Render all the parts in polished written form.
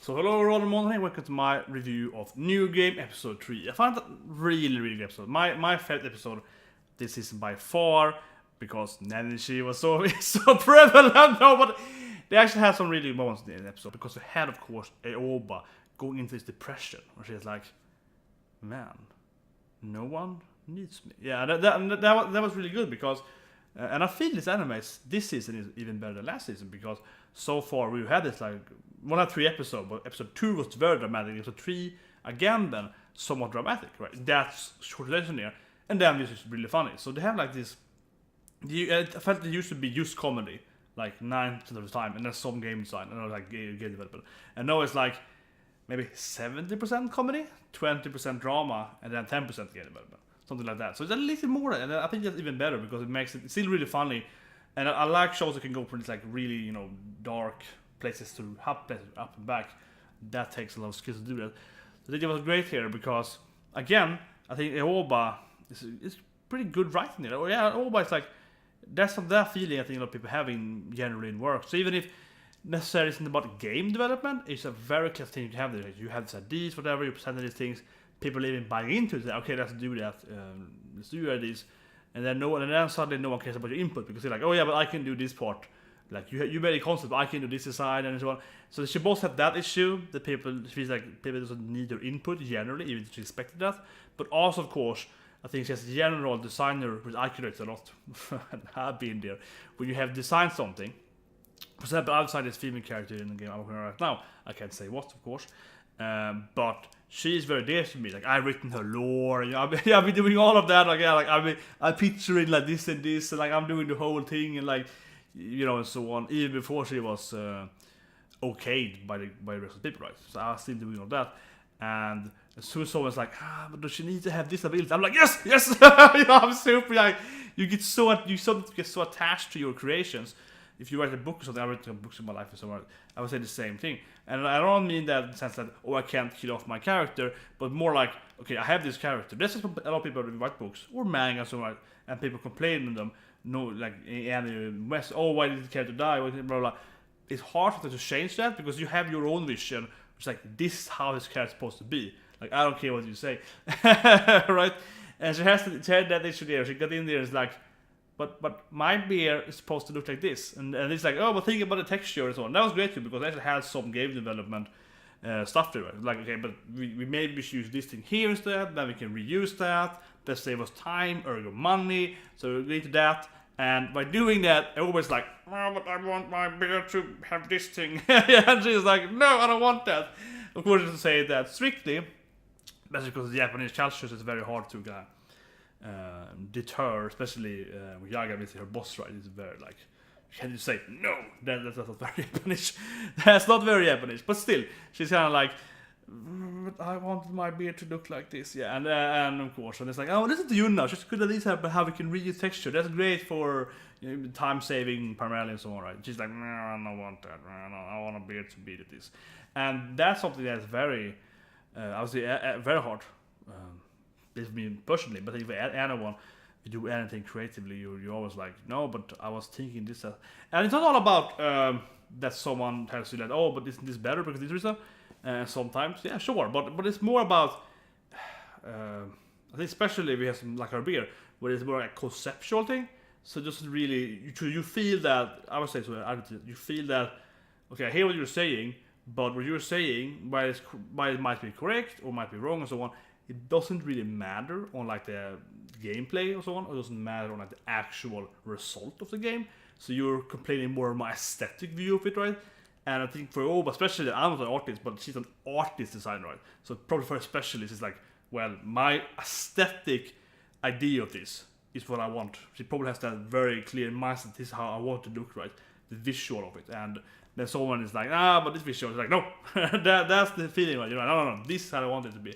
So hello everyone, I'm Mon here, welcome to my review of New Game Episode 3. I found it really good episode. My favorite episode this season by far, because Nanishi was so prevalent. No, but they actually had some really good moments in the episode, because we had, of course, Aoba going into this depression, where she's like, man, no one needs me. Yeah, that was really good, because and I feel this anime this season is even better than last season, because so far we've had this like 1 or 3 episodes, but episode 2 was very dramatic. Episode 3 again then somewhat dramatic, right? That's short lesson here, and then this is really funny. So they have like this. I felt it used to be just comedy, like 9% of the time, and then some game design and like game development. And now it's like maybe 70% comedy, 20% drama, and then 10% game development. Something like that. So it's a little more, and I think that's even better because it makes it still really funny. And I like shows that can go from this like really, dark places to up and back. That takes a lot of skills to do that. So I think it was great here because, again, I think Aoba is pretty good writing there. Oh yeah, Aoba is like, that's that feeling I think a lot of people have in generally in work. So even if necessarily isn't about game development, it's a very clever thing to have there. You have these ideas, whatever, you present these things. People even buying into it. Okay, let's do that. Let's do ideas, and then suddenly no one cares about your input because they're like, oh yeah, but I can do this part. Like you made a concept, but I can do this design and so on. So they should both have that issue that people feels like people doesn't need their input generally, even if she expected that. But also, of course, I think she has a general designer who's accurate a lot. I've been there. When you have designed something, for example, outside this female character in the game I'm working on right now, I can't say what, of course. But she's very dear to me. Like I've written her lore. I've been doing all of that. Like I'm picturing like this and this, and like I'm doing the whole thing, and like and so on. Even before she was okayed by the rest of the people, right? So I was still doing all that. And as soon as someone's like, but does she need to have this ability? I'm like, yes. I'm super like you get so attached to your creations. If you write a book or something, I write books in my life or somewhere, I would say the same thing. And I don't mean that in the sense that, I can't kill off my character, but more like, okay, I have this character. There's a lot of people who write books, or manga, and so on, and people complain on them, like, in West, why did the character die, blah, blah, blah. It's hard for them to change that, because you have your own vision, which is like, this is how this character is supposed to be. Like, I don't care what you say. Right? And she had that issue there. She got in there and it's like, but my beer is supposed to look like this, and it's like, but think about the texture and so on. That was great too, because I actually had some game development stuff there. Right? Like, okay, but we maybe should use this thing here instead, then we can reuse that. That save us time, ergo money. So we agree to that, and by doing that, I always like, but I want my beer to have this thing. And she's like, no, I don't want that. Of course, to say that strictly, that's because the Japanese culture is very hard to deter, especially with Yaga with her boss, right? It's very like, can you say no? That's not very Japanese. That's not very Japanese, but still, she's kind of like, I wanted my beard to look like this, yeah. And of course, and it's like, listen to you now. Just could at least have how we can reuse texture. That's great for time saving primarily and so on, right? She's like, no, I don't want that. No, I want a beard to be this, and that's something that's very, I would say, very hard. With me personally, but if anyone you do anything creatively, you're always like, no, but I was thinking this, and it's not all about that someone tells you that, but isn't this better because this reason? Sometimes, yeah, sure, but it's more about, I think especially if we have some like our beer, where it's more like a conceptual thing. So just really, you feel that, I would say, you feel that, okay, I hear what you're saying, but what you're saying, while it might be correct or might be wrong and so on, it doesn't really matter on like the gameplay or so on. It doesn't matter on like the actual result of the game. So you're complaining more on my aesthetic view of it, right? And I think for Aoba, especially, I'm not an artist, but she's an artist designer, right? So probably for a specialist, it's like, well, my aesthetic idea of this is what I want. She probably has that very clear mindset. This is how I want to look, right? The visual of it. And then someone is like, but this visual is like, no, that's the feeling, right? You're like, no, this is how I want it to be.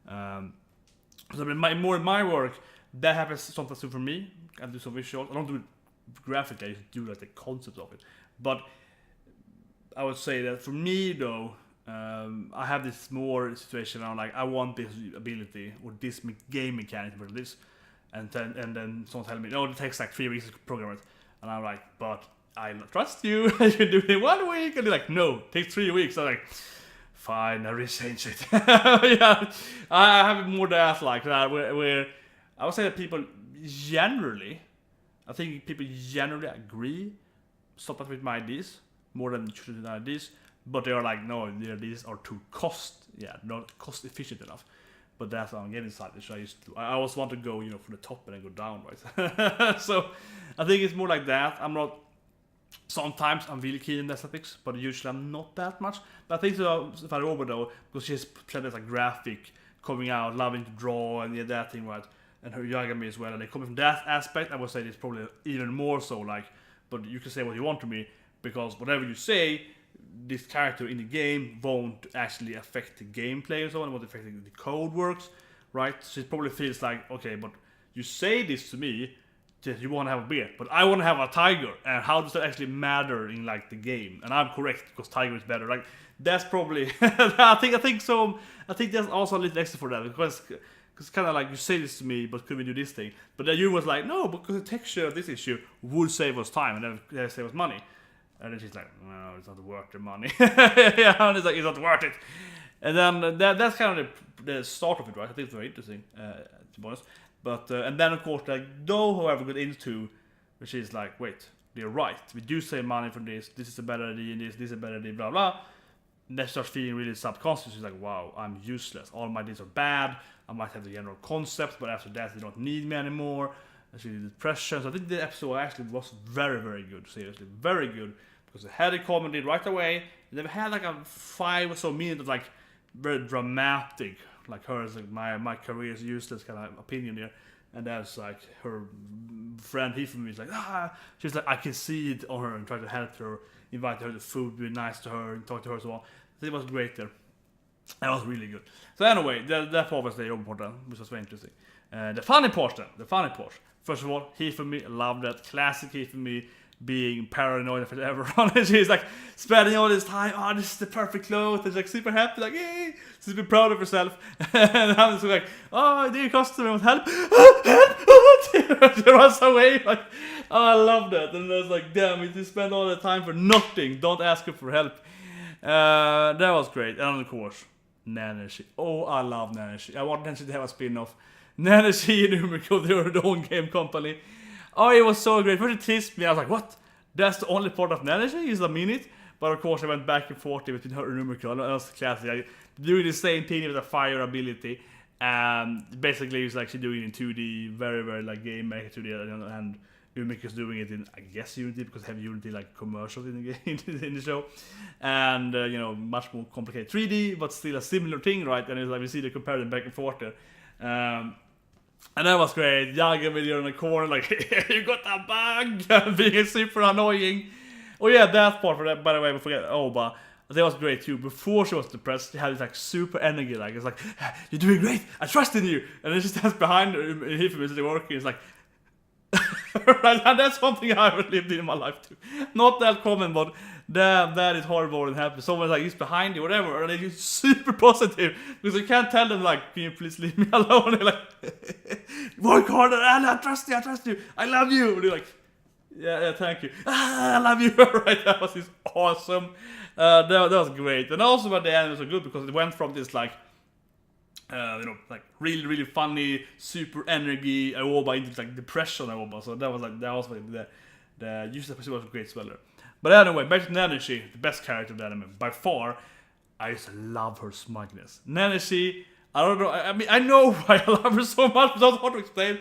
So more in my work, that happens sometimes too for me. I do some visuals. I don't do it graphically, I just do like the concept of it. But I would say that for me though, I have this more situation. I'm like, I want this ability or this game mechanic for this, and then someone tells me, it takes like 3 weeks to program it, and I'm like, but I trust you. You can do it in 1 week, and they're like, no, it takes 3 weeks. I'm like, fine, I rechange it. Yeah, I have more that like that where I would say that people generally, I think people generally agree sometimes with my ideas more than choosing ideas, but they are like, no, the ideas are too not cost efficient enough. But that's how I'm getting started. So I always want to go, from the top and then go down, right? So I think it's more like that. Sometimes I'm really keen in aesthetics, but usually I'm not that much. But I think so for Aoba though, because she's plenty of like graphic, coming out, loving to draw, and that thing, right? And her Yagami as well, and they coming from that aspect, I would say it's probably even more so like, but you can say what you want to me, because whatever you say, this character in the game won't actually affect the gameplay or so on, it won't affect the code works, right? So it probably feels like, okay, but you say this to me, that you want to have a beard, but I want to have a tiger, and how does that actually matter in like the game? And I'm correct, because tiger is better. Like, that's probably, I think so, I think there's also a little extra for that, because kind of like, you say this to me, but could we do this thing? But then you was like, no, because the texture of this issue would save us time, and then save us money. And then she's like, no, it's not worth the money. Yeah, and it's like, it's not worth it. And then that's kind of the start of it, right? I think it's very interesting, to be honest. But, and then of course, like, though, however, got into, which is like, wait, they're right. We do save money from this is a better idea, this is a better idea, blah, blah. And they start feeling really subconscious. It's like, wow, I'm useless. All my ideas are bad. I might have the general concept, but after that, they don't need me anymore. Actually, depression. So I think the episode actually was very, very good. Seriously, very good, because they had a comedy right away. They had like a 5 or so minutes of like very dramatic, like hers, like my career is useless kind of opinion here. And that's like her friend Hifumi is like, she's like, I can see it on her, and try to help her, invite her to food, be nice to her, and talk to her so on. So it was great there. That was really good. So anyway, that part was the important, which was very interesting. The funny part. First of all, Hifumi, loved that. Classic Hifumi, being paranoid if it ever on it. She's like spending all this time, this is the perfect clothes, and she's like super happy, like, yay, super proud of herself. And I'm just like, dear customer, want help? Help! She runs away, like, I love that. And I was like, damn, you spend all the time for nothing, don't ask her for help. That was great. And of course, Nanashi. Oh, I love Nanashi. I want Nanashi to have a spin-off. Nanashi and Umiko, they were their own game company. Oh, it was so great. First it teased me, I was like, what? That's the only part of Nanashi? Is a minute? But of course I went back and forth between her and Umiko. That was classic. Doing the same thing with a fire ability. And basically it's like she's doing it in 2D, very, very like game maker 2D, and Umiko's doing it in, I guess, Unity, because they have Unity like commercials in the game, in the show. And, much more complicated 3D, but still a similar thing, right? And it's like we see the comparison back and forth there. And that was great. Yagami there in the corner, like, you got that bug, being super annoying. Oh yeah, that part, by the way, we forget Aoba. That was great too. Before she was depressed, she had this like super energy, like, it's like, you're doing great, I trust in you. And then she stands behind her, Hifumi is working, it's like, and that's something I haven't lived in my life too. Not that common, but damn, that is horrible and happy. Someone's like, he's behind you, whatever, and they're super positive, because you can't tell them like, can you please leave me alone? They're like, work harder, I trust you, I love you. And they're like, yeah, thank you. I love you. Right, that was just awesome. That was great. And also at the end it was so good, because it went from this like, like really, really funny, super energy Aoba into like depression Aoba. So that was like the user episode was great as well. But anyway, back to Nanashi, the best character of the anime by far. I just love her smugness. Nanashi, I don't know. I mean, I know why I love her so much, but it's hard to explain.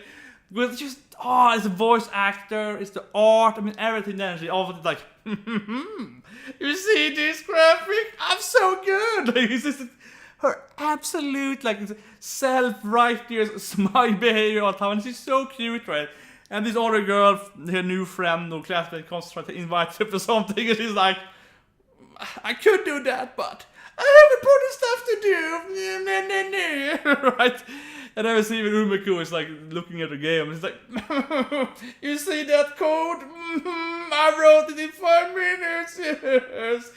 But it's just, it's the voice actor, it's the art. I mean, everything. Nanashi, all of it, like, you see this graphic? I'm so good. Like, it's just her absolute like self-righteous smile behavior all the time, and she's so cute, right? And this other girl, her new friend or classmate, comes to try to invite her for something, and she's like, I could do that, but I have important stuff to do. Right? And I was even Umiko is like looking at the game, and it's like, you see that code? I wrote it in 5 minutes. Yes.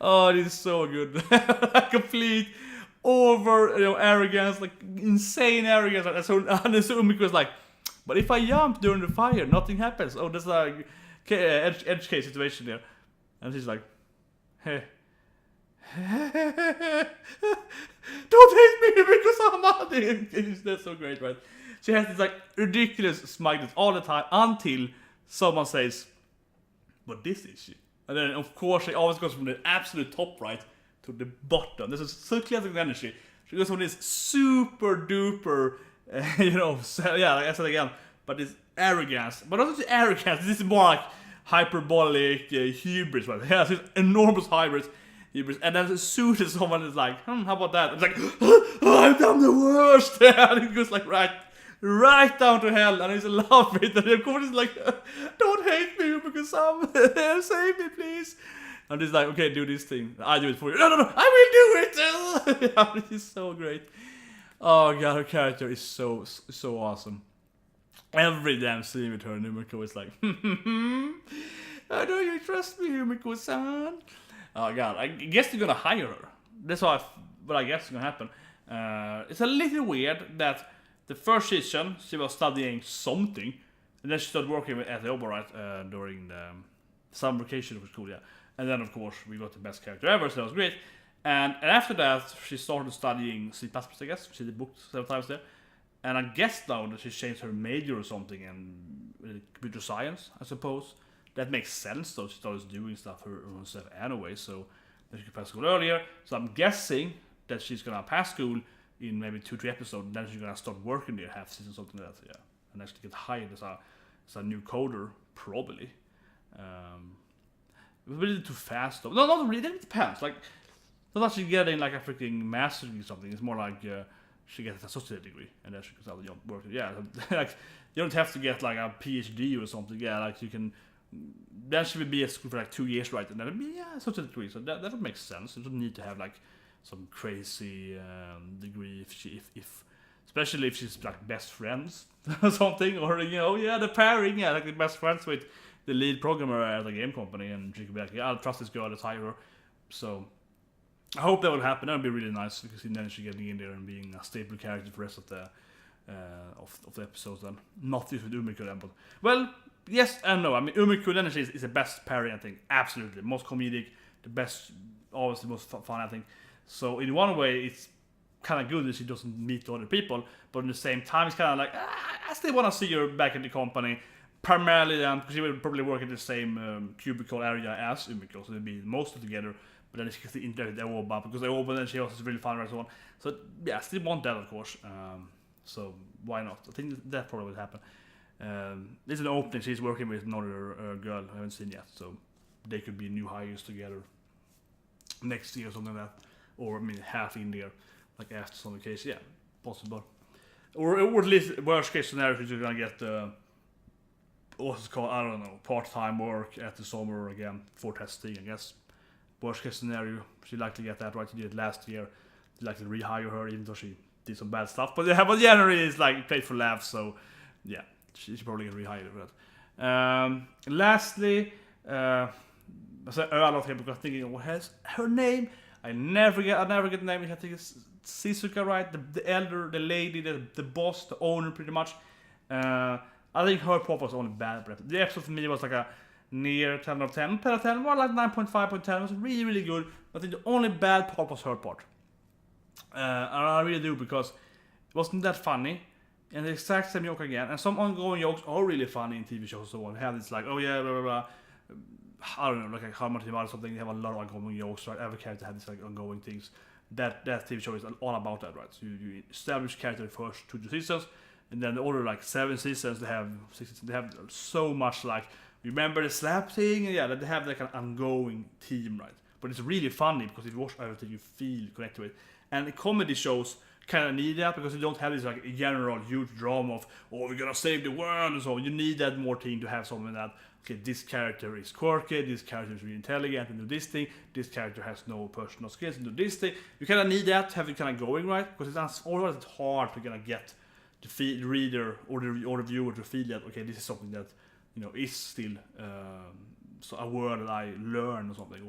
Oh, it is so good. Complete over, arrogance, like insane arrogance. And so Umiko is like, but if I jump during the fire, nothing happens. Oh, that's a edge case situation there. And she's like, hey. That's so great, right? She has this like ridiculous smugness all the time until someone says, "But this is she," and then of course she always goes from the absolute top right to the bottom. This is so classic energy. She goes from this super duper, like I said again, but this arrogance, but not just arrogance. This is more like hyperbolic hubris, right? Yeah, this enormous hubris, and then as soon as someone is like, how about that? It's like, I've done the worst, and it goes like right down to hell, and I just love it. And of course it's like, don't hate me because save me, please. And it's like, okay, do this thing. I do it for you. No, I will do it. Yeah, this is so great. Oh god, her character is so awesome. Every damn scene with her, Numiko is like, how do you trust me, Numiko-san? Oh god, I guess they're gonna hire her. That's what I guess is gonna happen. It's a little weird that the first season she was studying something, and then she started working at Aoba, right, during the summer vacation of school, yeah. And then of course we got the best character ever, so that was great. And after that she started studying C++, I guess. She did books several times there. And I guess now that she changed her major or something in computer science, I suppose. That makes sense though, she started doing stuff herself anyway, so that she could pass school earlier. So I'm guessing that she's gonna pass school in maybe 2-3 episodes, and then she's gonna start working there half season, something like that, yeah. And actually get hired as a new coder, probably. It was a little too fast though. No, not really, it depends. Like, not that she's getting like a freaking master's degree or something, it's more like she gets an associate degree and then she goes out and work. Yeah, like you don't have to get like a PhD or something. Yeah, like you can. Then she would be at school for like 2 years, right? And then it'd be associate degree. So that would make sense. You don't need to have like some crazy degree if especially if she's like best friends or something, or the pairing, like the best friends with the lead programmer at the game company, and she could be like, yeah, I'll trust this girl, let's hire her. So I hope that will happen. That would be really nice because then she's getting in there and being a staple character for the rest of the episodes. Then not just with Umiko then, but well, yes and no. I mean, Umiko then is the best pairing, I think, absolutely, most comedic, the best, always the most fun, I think. So in one way, it's kind of good that she doesn't meet other people, but at the same time, it's kind of like I still want to see her back in the company. Primarily then, because she will probably work in the same cubicle area as Umiko, so they'll be mostly together. But then she can still interact with Aoba, because Aoba then she also is really fun and so on. So yeah, I still want that, of course. So why not? I think that probably will happen. There's an opening. She's working with another girl I haven't seen yet, so they could be new hires together next year or something like that, or I mean half in there, like after some case. Yeah, possible. Or at least worst case scenario, she's gonna get what's it called? I don't know, part-time work at the summer again for testing, I guess. Worst case scenario, she'd like to get that right. She did it last year. She'd like to rehire her, even though she did some bad stuff. But yeah, but generally it's like played for laughs, so yeah, she's probably gonna rehire for that. Lastly, I said a lot here because I'm thinking, what has her name? I never get the name. I think it's Shizuka, right? The elder, the lady, the boss, the owner, pretty much. I think her part was only bad. But the episode for me was like a near 10 out of 10. 10 out of 10, more like 9.5.10. It was really, really good. I think the only bad part was her part. And I really do, because it wasn't that funny. And the exact same joke again. And some ongoing jokes are really funny in TV shows and so on. They have this like, oh yeah, blah, blah, blah. I don't know, like how much or something. They have a lot of ongoing jokes, right? Every character has these like ongoing things. That TV show is all about that, right? So you establish character first 2 seasons. And then the other like 7 seasons, they have so much like, remember the slap thing? Yeah, they have like an ongoing theme, right? But it's really funny because if you watch everything, you feel connected to it. And the comedy shows kind of need that because you don't have this like general huge drama of, oh, we're gonna save the world and so on. You need that more thing to have something that, okay, this character is quirky, this character is really intelligent and do this thing, this character has no personal skills and do this thing. You kind of need that to have it kind of going, right? Because it's always hard to kind of get the reader or the viewer to feel that, okay, this is something that, is still so a word that I learn or something.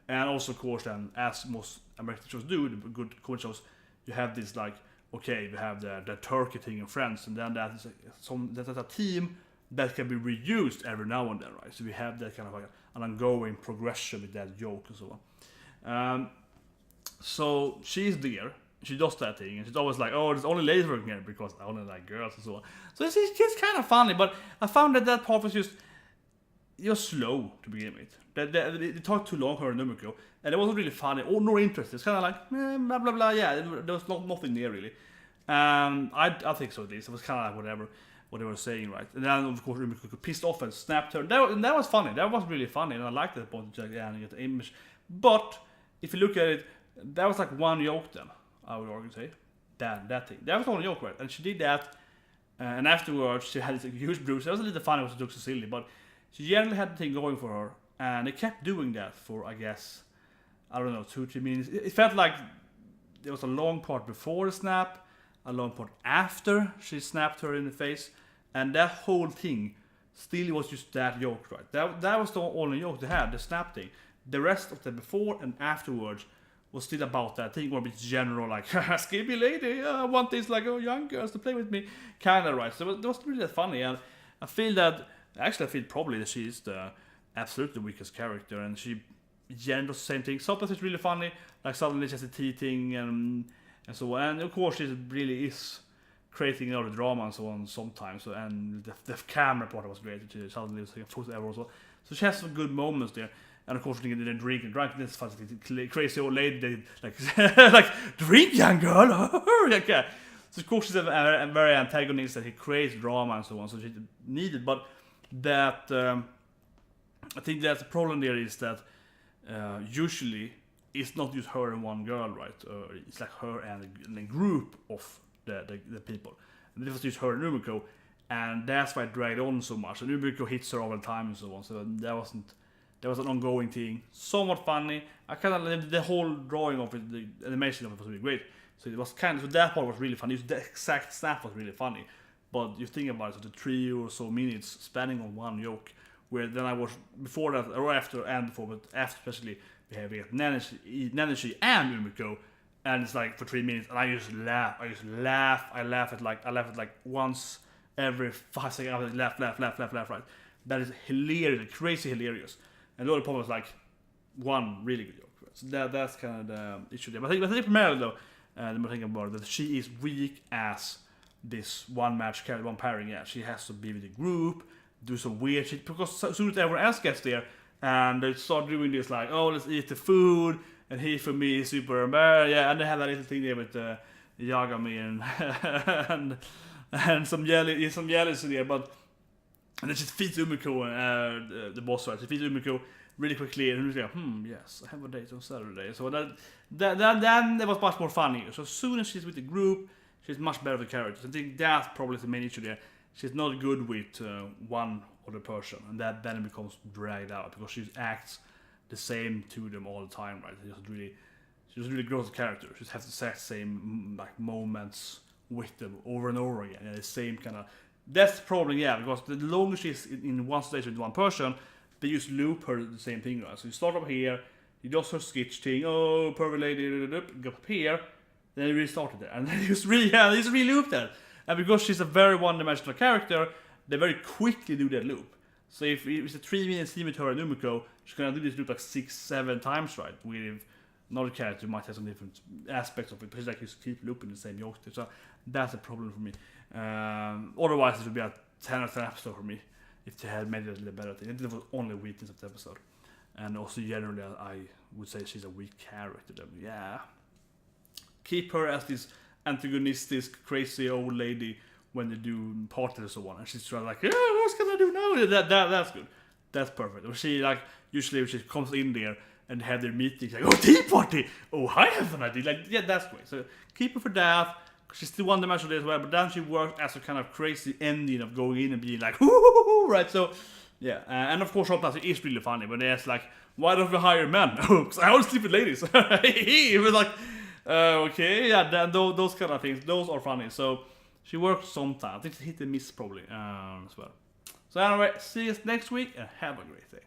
And also, of course, then, as most American shows do, the good comedy shows, you have this like, okay, we have the turkey thing in France, and then that's a theme that can be reused every now and then, right? So we have that kind of like an ongoing progression with that joke and so on. So she's there, she does that thing, and she's always like, oh, there's only ladies working here because I only like girls and so on. So it's kind of funny, but I found that part was just slow to begin with. It took too long, her and Numiko, and it wasn't really funny or nor interesting. It's kind of like blah blah blah. Yeah, there was nothing there really. I think so. At least it was kind of like whatever what they were saying, right? And then of course Numiko got pissed off and snapped her. That was funny. That was really funny, and I liked that point to get the image. But if you look at it, that was like one joke then. I would argue say that thing. That was only joke, right? And she did that, and afterwards she had this huge bruise. That was a little funny, it was a joke so silly, but she generally had the thing going for her, and they kept doing that for, I guess, I don't know, 2-3 minutes. It felt like there was a long part before the snap, a long part after she snapped her in the face, and that whole thing still was just that joke, right? That was the only joke they had, the snap thing. The rest of the before and afterwards was still about that thing, or a bit general, like, skippy lady, I want these, like, young girls to play with me, kind of, right? So it was really that funny, and I feel probably that she's the absolutely weakest character, and she generally does the same thing. Sometimes it's really funny, like suddenly she has a tea thing, and so on, and of course she really is creating a lot of drama and so on sometimes, so, and the camera part was great, she suddenly was like a foot ever also. So she has some good moments there. And of course, they didn't drink and drank. This crazy old lady, they like drink, young girl. Okay. So of course, she's a very antagonist that he creates drama and so on. So she needed, but that I think that the problem there is that usually it's not just her and one girl, right? It's like her and a group of the people. And this was just her and Numiko, and that's why it dragged on so much. And Numiko hits her all the time and so on. So that was an ongoing thing, somewhat funny. I kind of the whole drawing of it, the animation of it was really great. So it was so that part was really funny. The exact snap was really funny, but you think about it, so the 3 or so minutes spanning on one joke, where then I was before that or after and before, but after especially we have Nanashi and Umiko, and it's like for 3 minutes, and I just laugh. I laugh at like once every 5 seconds. I would laugh. Right, that is hilarious, crazy hilarious. And the other problem was like one really good joke. So that's kind of the issue there. But I think primarily though, the more thing about it, that she is weak as this one pairing. Yeah, she has to be with the group, do some weird shit, because soon as everyone else gets there, and they start doing this like, oh, let's eat the food, and Hifumi is super yeah, and they have that little thing there with Yagami and some jellies in there, but. And then she feeds Umiko, the boss, right? She feeds Umiko really quickly, and Umiko's like, yes, I have a date on Saturday. So then it was much more funny. So as soon as she's with the group, she's much better with characters. I think that's probably the main issue there. She's not good with one other person, and that then it becomes dragged out because she acts the same to them all the time, right? She doesn't really grow as a character. She just has the exact same like moments with them over and over again, and the same kind of. That's the problem, yeah, because the longer she's in one station with one person, they just loop her the same thing, right? So you start up here, you do her sketch thing, oh, perfect lady, go up here, then you restart it there, and then you just re-loop that. And because she's a very one-dimensional character, they very quickly do that loop. So if it's a 3 minute scene with her and Numiko, she's gonna do this loop like 6-7 times, right? With another character who might have some different aspects of it, but she's like just keep looping the same joke. So that's a problem for me. Otherwise, it would be a 10 out of 10 episode for me if they had made it a little better thing. It was only weakness of the episode, and also generally, I would say she's a weak character. Yeah, keep her as this antagonistic, crazy old lady when they do parties and so on, and she's trying like, yeah, what can I do now? That's good. That's perfect. Or she like usually when she comes in there and have their meetings like, oh, tea party. Oh, I have an idea. Like, yeah, that's great. So keep her for that. She's still one-dimensional as well, but then she works as a kind of crazy ending of going in and being like, hoo, right? So, yeah. And of course, sometimes it is really funny, but it's like, why don't we hire men? Oh, because I always sleep with ladies. It was like, okay, yeah, those kind of things. Those are funny. So, she works sometimes. I think she hit and miss probably as well. So, anyway, see you next week and have a great day.